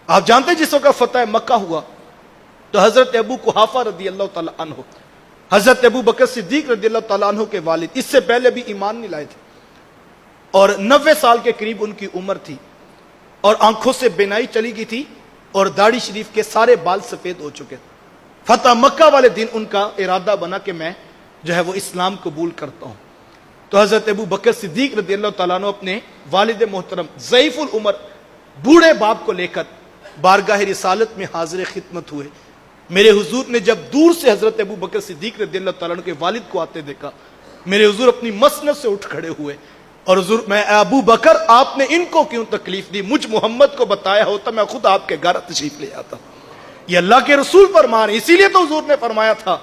آپ جانتے ہیں جس وقت فتح مکہ ہوا تو حضرت ابو قحافہ رضی اللہ تعالیٰ عنہ، حضرت ابو بکر صدیق رضی اللہ تعالیٰ عنہ کے والد، اس سے پہلے بھی ایمان نہیں لائے تھے، اور 90 سال کے قریب ان کی عمر تھی، اور آنکھوں سے بینائی چلی گئی تھی، اور داڑھی شریف کے سارے بال سفید ہو چکے تھے۔ فتح مکہ والے دن ان کا ارادہ بنا کہ میں جو ہے وہ اسلام قبول کرتا ہوں۔ تو حضرت ابو بکر صدیق رضی اللہ تعالیٰ عنہ اپنے والد محترم ضعیف العمر بوڑھے باپ کو لے کر بارگاہ رسالت میں حاضر خدمت ہوئے۔ میرے حضور نے جب دور سے حضرت ابو بکر صدیق رضی اللہ تعالیٰ عنہ کے والد کو آتے دیکھا، میرے حضور اپنی مسند سے اٹھ کھڑے ہوئے اور حضور، میں ابو بکر آپ نے ان کو کیوں تکلیف دی؟ مجھ محمد کو بتایا ہوتا میں خود آپ کے گھر تشریف لے آتا۔ یہ اللہ کے رسول فرمان ہے، اسی لیے تو حضور نے فرمایا تھا،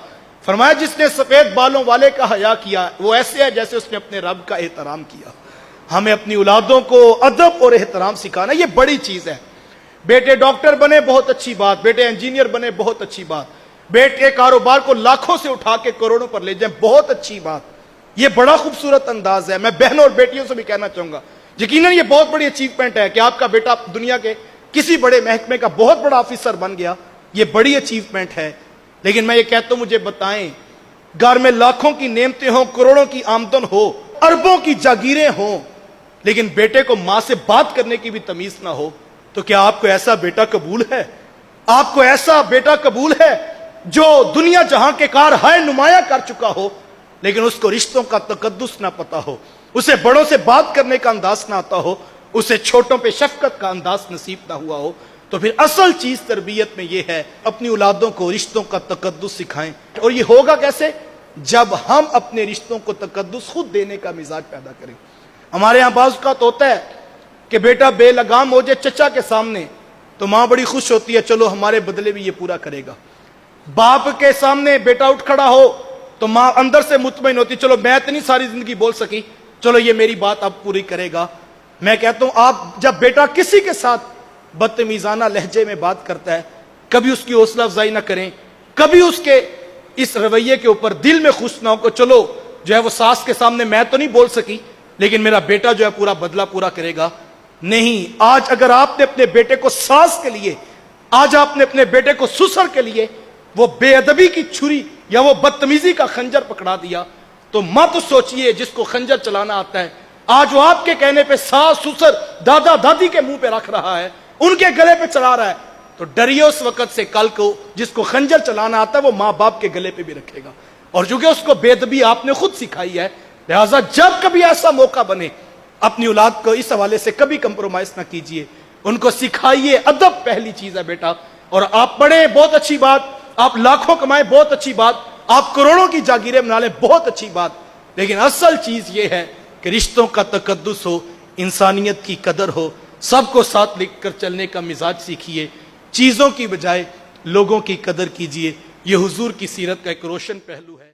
فرمایا جس نے سفید بالوں والے کا حیا کیا وہ ایسے ہے جیسے اس نے اپنے رب کا احترام کیا۔ ہمیں اپنی اولادوں کو ادب اور احترام سکھانا، یہ بڑی چیز ہے۔ بیٹے ڈاکٹر بنے بہت اچھی بات، بیٹے انجینئر بنے بہت اچھی بات، بیٹے کاروبار کو لاکھوں سے اٹھا کے کروڑوں پر لے جائیں بہت اچھی بات، یہ بڑا خوبصورت انداز ہے۔ میں بہنوں اور بیٹیوں سے بھی کہنا چاہوں گا، یقیناً یہ بہت بڑی اچیومنٹ ہے کہ آپ کا بیٹا دنیا کے کسی بڑے محکمے کا بہت بڑا آفیسر بن گیا، یہ بڑی اچیومنٹ ہے۔ لیکن میں یہ کہتا ہوں، مجھے بتائیں، گھر میں لاکھوں کی نعمتیں ہوں، کروڑوں کی آمدن ہو، اربوں کی جاگیریں ہوں، لیکن بیٹے کو ماں سے بات کرنے کی بھی تمیز نہ ہو، تو کیا آپ کو ایسا بیٹا قبول ہے؟ آپ کو ایسا بیٹا قبول ہے جو دنیا جہاں کے کار ہائے نمایاں کر چکا ہو، لیکن اس کو رشتوں کا تقدس نہ پتا ہو، اسے بڑوں سے بات کرنے کا انداز نہ آتا ہو، اسے چھوٹوں پہ شفقت کا انداز نصیب نہ ہوا ہو؟ تو پھر اصل چیز تربیت میں یہ ہے، اپنی اولادوں کو رشتوں کا تقدس سکھائیں۔ اور یہ ہوگا کیسے؟ جب ہم اپنے رشتوں کو تقدس خود دینے کا مزاج پیدا کریں۔ ہمارے ہاں بعض اوقات ہوتا ہے کہ بیٹا بے لگام ہو جائے چچا کے سامنے تو ماں بڑی خوش ہوتی ہے، چلو ہمارے بدلے بھی یہ پورا کرے گا۔ باپ کے سامنے بیٹا اٹھ کھڑا ہو تو ماں اندر سے مطمئن ہوتی، چلو میں اتنی ساری زندگی بول سکی، چلو یہ میری بات اب پوری کرے گا۔ میں کہتا ہوں، آپ جب بیٹا کسی کے ساتھ بدتمیزانہ لہجے میں بات کرتا ہے، کبھی اس کی حوصلہ افزائی نہ کریں، کبھی اس کے اس رویے کے اوپر دل میں خوش نہ ہو کہ چلو جو ہے وہ ساس کے سامنے میں تو نہیں بول سکی لیکن میرا بیٹا جو ہے پورا بدلہ پورا کرے گا۔ نہیں، آج اگر آپ نے اپنے بیٹے کو ساس کے لیے، آج آپ نے اپنے بیٹے کو سسر کے لیے وہ بے ادبی کی چھری یا وہ بدتمیزی کا خنجر پکڑا دیا تو مت سوچئے جس کو خنجر چلانا آتا ہے آج وہ آپ کے کہنے پہ ساس سسر دادا دادی کے منہ پہ رکھ رہا ہے، ان کے گلے پہ چلا رہا ہے، تو ڈریے اس وقت سے کل کو جس کو خنجر چلانا آتا ہے وہ ماں باپ کے گلے پہ بھی رکھے گا، اور چونکہ اس کو بے ادبی آپ نے خود سکھائی ہے، لہٰذا جب کبھی ایسا موقع بنے اپنی اولاد کو اس حوالے سے کبھی کمپرومائز نہ کیجئے، ان کو سکھائیے ادب پہلی چیز ہے بیٹا۔ اور آپ پڑھیں بہت اچھی بات، آپ لاکھوں کمائیں بہت اچھی بات، آپ کروڑوں کی جاگیریں بنا لیں بہت اچھی بات، لیکن اصل چیز یہ ہے کہ رشتوں کا تقدس ہو، انسانیت کی قدر ہو، سب کو ساتھ لے کر چلنے کا مزاج سیکھیے، چیزوں کی بجائے لوگوں کی قدر کیجئے۔ یہ حضور کی سیرت کا ایک روشن پہلو ہے۔